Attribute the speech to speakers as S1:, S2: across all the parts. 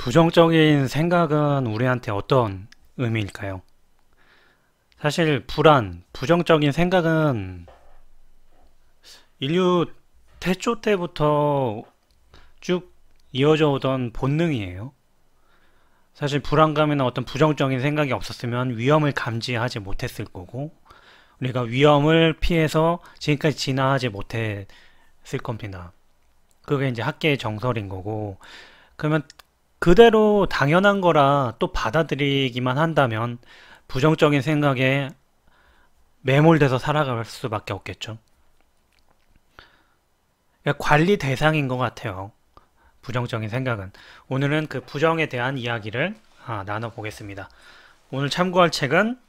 S1: 부정적인 생각은 우리한테 어떤 의미일까요? 사실 불안, 부정적인 생각은 인류 태초 때부터 쭉 이어져 오던 본능이에요. 사실 불안감이나 어떤 부정적인 생각이 없었으면 위험을 감지하지 못했을 거고, 우리가 위험을 피해서 지금까지 진화하지 못했을 겁니다. 그게 이제 학계의 정설인 거고, 그러면 그대로 당연한 거라 또 받아들이기만 한다면 부정적인 생각에 매몰돼서 살아갈 수밖에 없겠죠. 그러니까 관리 대상인 것 같아요. 부정적인 생각은. 오늘은 그 부정에 대한 이야기를 나눠보겠습니다. 오늘 참고할 책은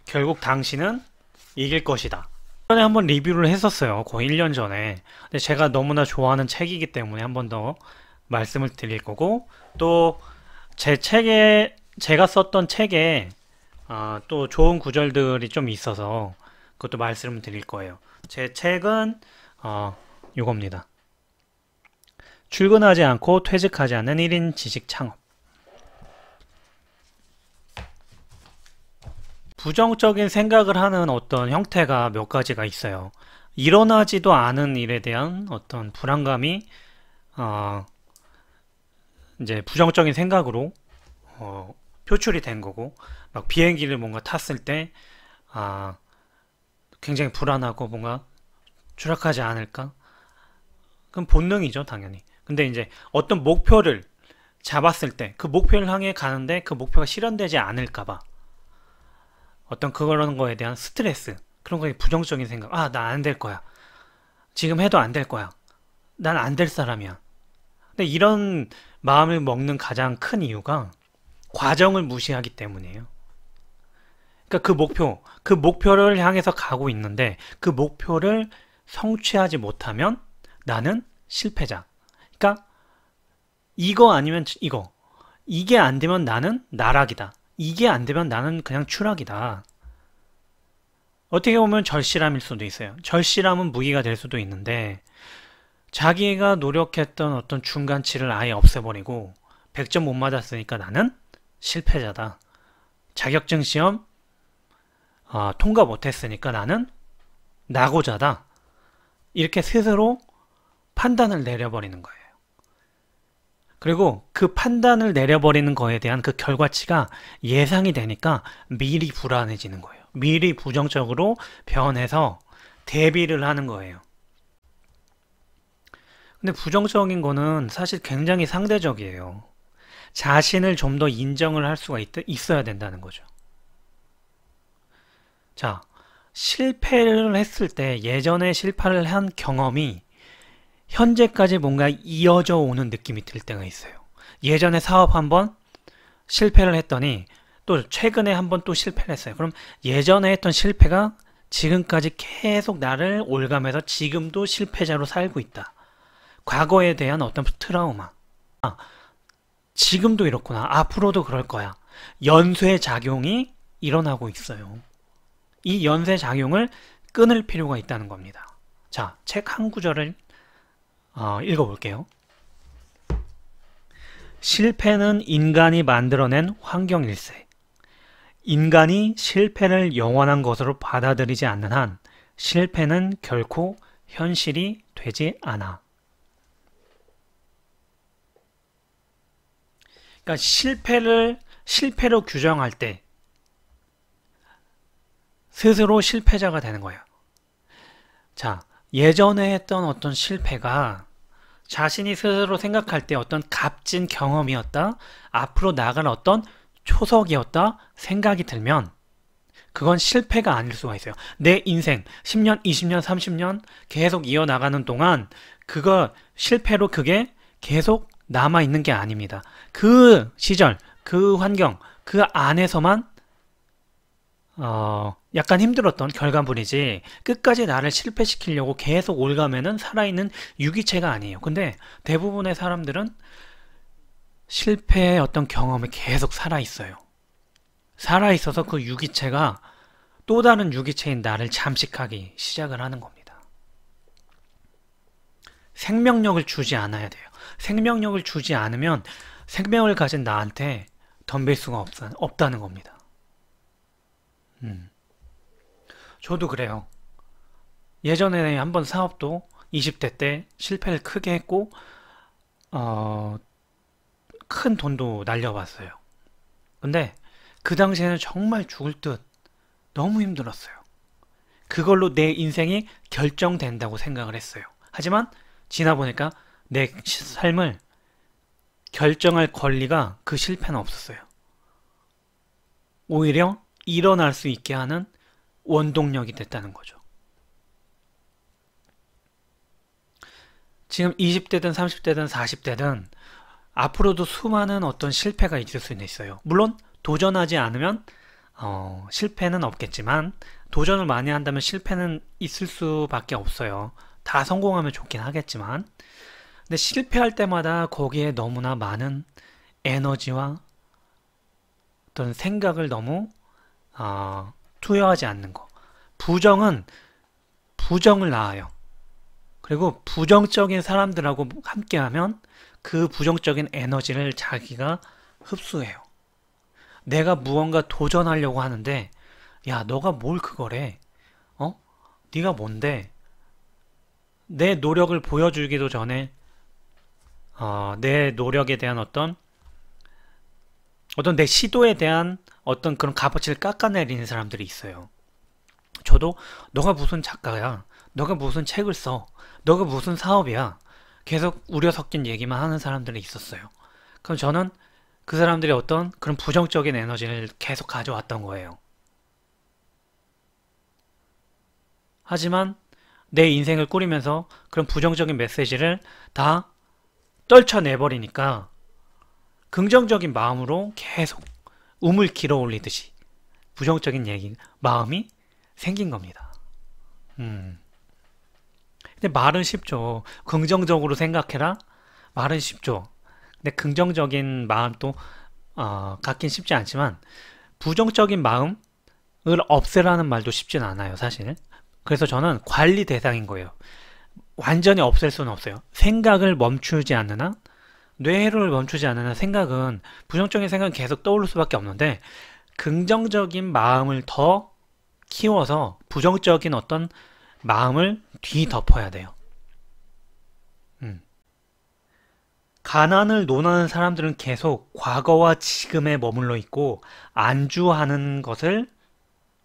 S1: 결국 당신은 이길 것이다. 전에 한번 리뷰를 했었어요. 거의 1년 전에. 근데 제가 너무나 좋아하는 책이기 때문에 한 번 더 말씀을 드릴 거고, 또 제 책에 제가 썼던 책에 또 좋은 구절들이 좀 있어서 그것도 말씀을 드릴 거예요. 제 책은 요겁니다. 출근하지 않고 퇴직하지 않는 1인 지식 창업. 부정적인 생각을 하는 어떤 형태가 몇 가지가 있어요. 일어나지도 않은 일에 대한 어떤 불안감이 이제 부정적인 생각으로 표출이 된 거고, 막 비행기를 뭔가 탔을 때 굉장히 불안하고 뭔가 추락하지 않을까? 그건 본능이죠, 당연히. 근데 이제 어떤 목표를 잡았을 때 그 목표를 향해 가는데 그 목표가 실현되지 않을까 봐 어떤 그런 거에 대한 스트레스, 그런 거에 부정적인 생각, 나 안 될 거야. 지금 해도 안 될 거야. 난 안 될 사람이야. 근데 이런 마음을 먹는 가장 큰 이유가 과정을 무시하기 때문이에요. 그러니까 그 목표를 향해서 가고 있는데 그 목표를 성취하지 못하면 나는 실패자. 그러니까 이거 아니면 이거. 이게 안 되면 나는 나락이다. 이게 안 되면 나는 그냥 추락이다. 어떻게 보면 절실함일 수도 있어요. 절실함은 무기가 될 수도 있는데 자기가 노력했던 어떤 중간치를 아예 없애버리고 100점 못 맞았으니까 나는 실패자다. 자격증 시험 통과 못했으니까 나는 낙오자다. 이렇게 스스로 판단을 내려버리는 거예요. 그리고 그 판단을 내려버리는 거에 대한 그 결과치가 예상이 되니까 미리 불안해지는 거예요. 미리 부정적으로 변해서 대비를 하는 거예요. 근데 부정적인 거는 사실 굉장히 상대적이에요. 자신을 좀 더 인정을 할 수가 있어야 된다는 거죠. 자, 실패를 했을 때 예전에 실패를 한 경험이 현재까지 뭔가 이어져 오는 느낌이 들 때가 있어요. 예전에 사업 한번 실패를 했더니 또 최근에 한번 또 실패를 했어요. 그럼 예전에 했던 실패가 지금까지 계속 나를 올가면서 지금도 실패자로 살고 있다. 과거에 대한 어떤 트라우마. 지금도 이렇구나. 앞으로도 그럴 거야. 연쇄작용이 일어나고 있어요. 이 연쇄작용을 끊을 필요가 있다는 겁니다. 자, 책 한 구절을 읽어볼게요. 실패는 인간이 만들어낸 환경일세. 인간이 실패를 영원한 것으로 받아들이지 않는 한 실패는 결코 현실이 되지 않아. 그러니까 실패로 규정할 때 스스로 실패자가 되는 거예요. 자, 예전에 했던 어떤 실패가 자신이 스스로 생각할 때 어떤 값진 경험이었다, 앞으로 나갈 어떤 초석이었다 생각이 들면 그건 실패가 아닐 수가 있어요. 내 인생 10년, 20년, 30년 계속 이어나가는 동안 그거 실패로 그게 계속 남아있는 게 아닙니다. 그 시절, 그 환경, 그 안에서만 약간 힘들었던 결과물이지 끝까지 나를 실패시키려고 계속 올가매는 살아있는 유기체가 아니에요. 근데 대부분의 사람들은 실패의 어떤 경험이 계속 살아있어요. 살아있어서 그 유기체가 또 다른 유기체인 나를 잠식하기 시작을 하는 겁니다. 생명력을 주지 않아야 돼요. 생명력을 주지 않으면 생명을 가진 나한테 덤빌 수가 없다는 겁니다. 음. 저도 그래요. 예전에 한번 사업도 20대 때 실패를 크게 했고, 어, 큰 돈도 날려봤어요. 근데 그 당시에는 정말 죽을 듯 너무 힘들었어요. 그걸로 내 인생이 결정된다고 생각을 했어요. 하지만 지나보니까 내 삶을 결정할 권리가 그 실패는 없었어요. 오히려 일어날 수 있게 하는 원동력이 됐다는 거죠. 지금 20대든 30대든 40대든 앞으로도 수많은 어떤 실패가 있을 수는 있어요. 물론 도전하지 않으면 실패는 없겠지만 도전을 많이 한다면 실패는 있을 수밖에 없어요. 다 성공하면 좋긴 하겠지만 근데 실패할 때마다 거기에 너무나 많은 에너지와 어떤 생각을 너무 투여하지 않는 거. 부정은 부정을 낳아요. 그리고 부정적인 사람들하고 함께하면 그 부정적인 에너지를 자기가 흡수해요. 내가 무언가 도전하려고 하는데 야 너가 뭘 그거래? 네가 뭔데? 내 노력을 보여주기도 전에 내 노력에 대한 어떤 내 시도에 대한 어떤 그런 값어치를 깎아내리는 사람들이 있어요. 저도 너가 무슨 작가야? 너가 무슨 책을 써? 너가 무슨 사업이야? 계속 우려 섞인 얘기만 하는 사람들이 있었어요. 그럼 저는 그 사람들이 어떤 그런 부정적인 에너지를 계속 가져왔던 거예요. 하지만 내 인생을 꾸리면서 그런 부정적인 메시지를 다 떨쳐내버리니까 긍정적인 마음으로 계속 um을 길어 올리듯이 부정적인 마음이 생긴 겁니다. 근데 말은 쉽죠. 긍정적으로 생각해라. 말은 쉽죠. 근데 긍정적인 마음도 갖긴 쉽지 않지만 부정적인 마음을 없애라는 말도 쉽진 않아요, 사실. 그래서 저는 관리 대상인 거예요. 완전히 없앨 수는 없어요. 생각을 멈추지 않는 한, 뇌를 멈추지 않는 한 생각은, 부정적인 생각은 계속 떠오를 수밖에 없는데 긍정적인 마음을 더 키워서 부정적인 어떤 마음을 뒤덮어야 돼요. 가난을 논하는 사람들은 계속 과거와 지금에 머물러 있고 안주하는 것을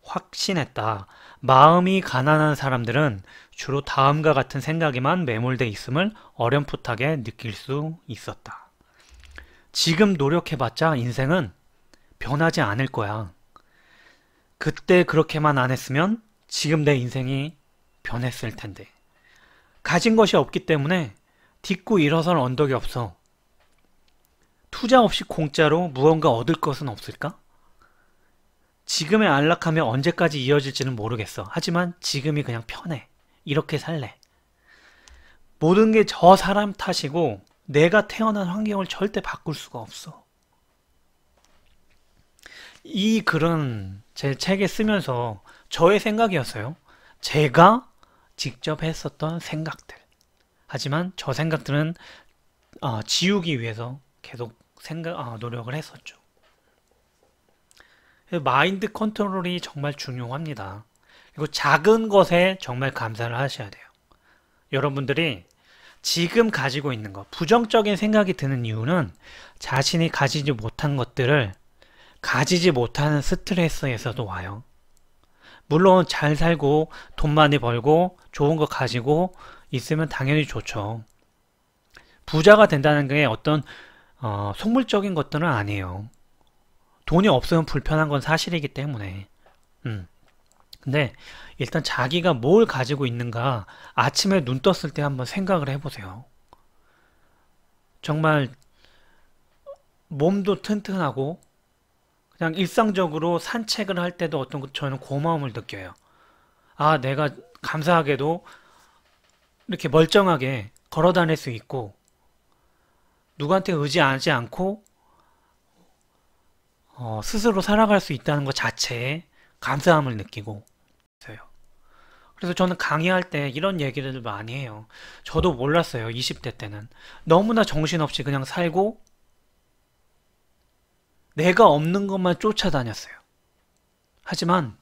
S1: 확신했다. 마음이 가난한 사람들은 주로 다음과 같은 생각에만 매몰돼 있음을 어렴풋하게 느낄 수 있었다. 지금 노력해봤자 인생은 변하지 않을 거야. 그때 그렇게만 안 했으면 지금 내 인생이 변했을 텐데. 가진 것이 없기 때문에 딛고 일어설 언덕이 없어. 투자 없이 공짜로 무언가 얻을 것은 없을까? 지금의 안락함이 언제까지 이어질지는 모르겠어. 하지만 지금이 그냥 편해. 이렇게 살래. 모든 게 저 사람 탓이고 내가 태어난 환경을 절대 바꿀 수가 없어. 이 글은 제 책에 쓰면서 저의 생각이었어요. 제가 직접 했었던 생각들. 하지만 저 생각들은 지우기 위해서 계속 노력을 했었죠. 마인드 컨트롤이 정말 중요합니다. 그리고 작은 것에 정말 감사를 하셔야 돼요. 여러분들이 지금 가지고 있는 것, 부정적인 생각이 드는 이유는 자신이 가지지 못한 것들을 가지지 못하는 스트레스에서도 와요. 물론 잘 살고 돈 많이 벌고 좋은 거 가지고 있으면 당연히 좋죠. 부자가 된다는 게 어떤 속물적인 것들은 아니에요. 돈이 없으면 불편한 건 사실이기 때문에. 근데 일단 자기가 뭘 가지고 있는가 아침에 눈 떴을 때 한번 생각을 해보세요. 정말 몸도 튼튼하고 그냥 일상적으로 산책을 할 때도 저는 고마움을 느껴요. 아, 내가 감사하게도 이렇게 멀쩡하게 걸어 다닐 수 있고 누구한테 의지하지 않고 스스로 살아갈 수 있다는 것 자체에 감사함을 느끼고 있어요. 그래서 저는 강의할 때 이런 얘기를 많이 해요. 저도 몰랐어요. 20대 때는. 너무나 정신없이 그냥 살고 내가 없는 것만 쫓아다녔어요. 하지만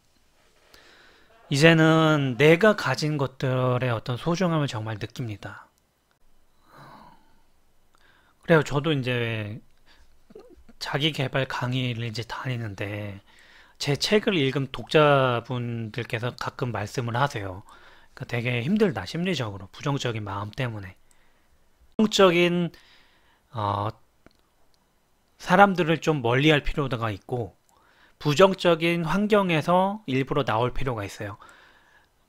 S1: 이제는 내가 가진 것들의 어떤 소중함을 정말 느낍니다. 그래요. 저도 이제 자기 개발 강의를 이제 다니는데 제 책을 읽은 독자분들께서 가끔 말씀을 하세요. 그러니까 되게 힘들다, 심리적으로. 부정적인 마음 때문에. 부정적인 어, 사람들을 좀 멀리할 필요가 있고 부정적인 환경에서 일부러 나올 필요가 있어요.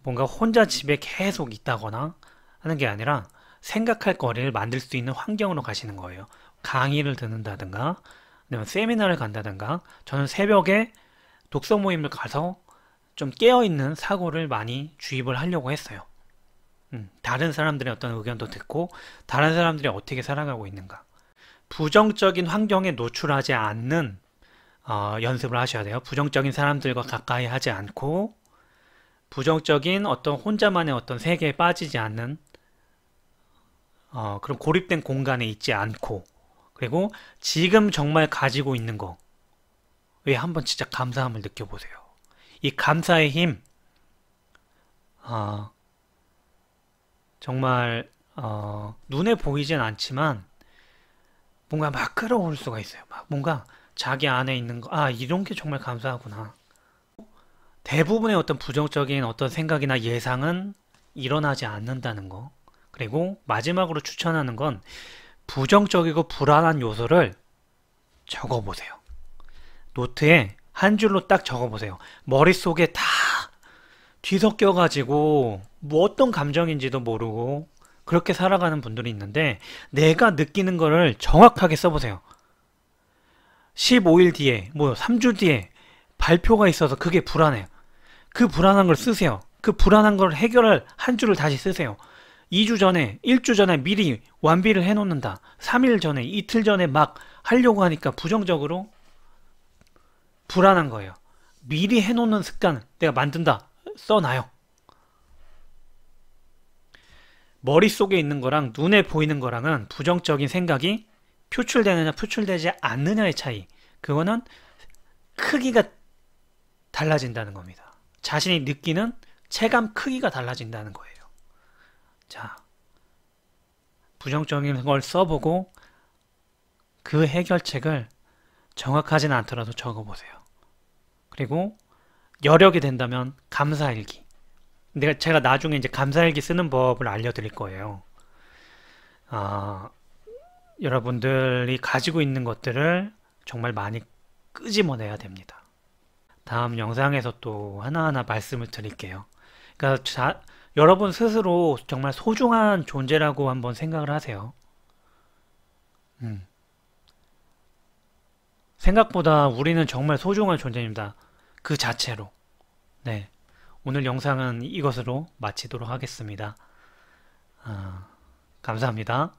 S1: 뭔가 혼자 집에 계속 있다거나 하는 게 아니라 생각할 거리를 만들 수 있는 환경으로 가시는 거예요. 강의를 듣는다든가 아니면 세미나를 간다든가. 저는 새벽에 독서 모임을 가서 좀 깨어있는 사고를 많이 주입을 하려고 했어요. 다른 사람들의 어떤 의견도 듣고 다른 사람들이 어떻게 살아가고 있는가. 부정적인 환경에 노출하지 않는 연습을 하셔야 돼요. 부정적인 사람들과 가까이 하지 않고 부정적인 어떤 혼자만의 어떤 세계에 빠지지 않는 그런 고립된 공간에 있지 않고 그리고 지금 정말 가지고 있는 거에 한번 진짜 감사함을 느껴보세요. 이 감사의 힘 정말 눈에 보이진 않지만 뭔가 막 끌어올 수가 있어요. 막 뭔가 자기 안에 있는 거, 이런 게 정말 감사하구나. 대부분의 어떤 부정적인 어떤 생각이나 예상은 일어나지 않는다는 거. 그리고 마지막으로 추천하는 건 부정적이고 불안한 요소를 적어보세요. 노트에 한 줄로 딱 적어보세요. 머릿속에 다 뒤섞여가지고 뭐 어떤 감정인지도 모르고 그렇게 살아가는 분들이 있는데 내가 느끼는 거를 정확하게 써보세요. 15일 뒤에, 뭐 3주 뒤에 발표가 있어서 그게 불안해요. 그 불안한 걸 쓰세요. 그 불안한 걸 해결할 한 줄을 다시 쓰세요. 2주 전에, 1주 전에 미리 완비를 해놓는다. 3일 전에, 이틀 전에 막 하려고 하니까 부정적으로 불안한 거예요. 미리 해놓는 습관 내가 만든다. 써놔요. 머릿속에 있는 거랑 눈에 보이는 거랑은 부정적인 생각이 표출되느냐 표출되지 않느냐의 차이. 그거는 크기가 달라진다는 겁니다. 자신이 느끼는 체감 크기가 달라진다는 거예요. 자, 부정적인 걸 써보고 그 해결책을 정확하진 않더라도 적어보세요. 그리고 여력이 된다면 감사일기. 제가 나중에 이제 감사일기 쓰는 법을 알려드릴 거예요. 여러분들이 가지고 있는 것들을 정말 많이 끄집어내야 됩니다. 다음 영상에서 또 하나하나 말씀을 드릴게요. 그러니까 여러분 스스로 정말 소중한 존재라고 한번 생각을 하세요. 생각보다 우리는 정말 소중한 존재입니다. 그 자체로. 네. 오늘 영상은 이것으로 마치도록 하겠습니다. 감사합니다.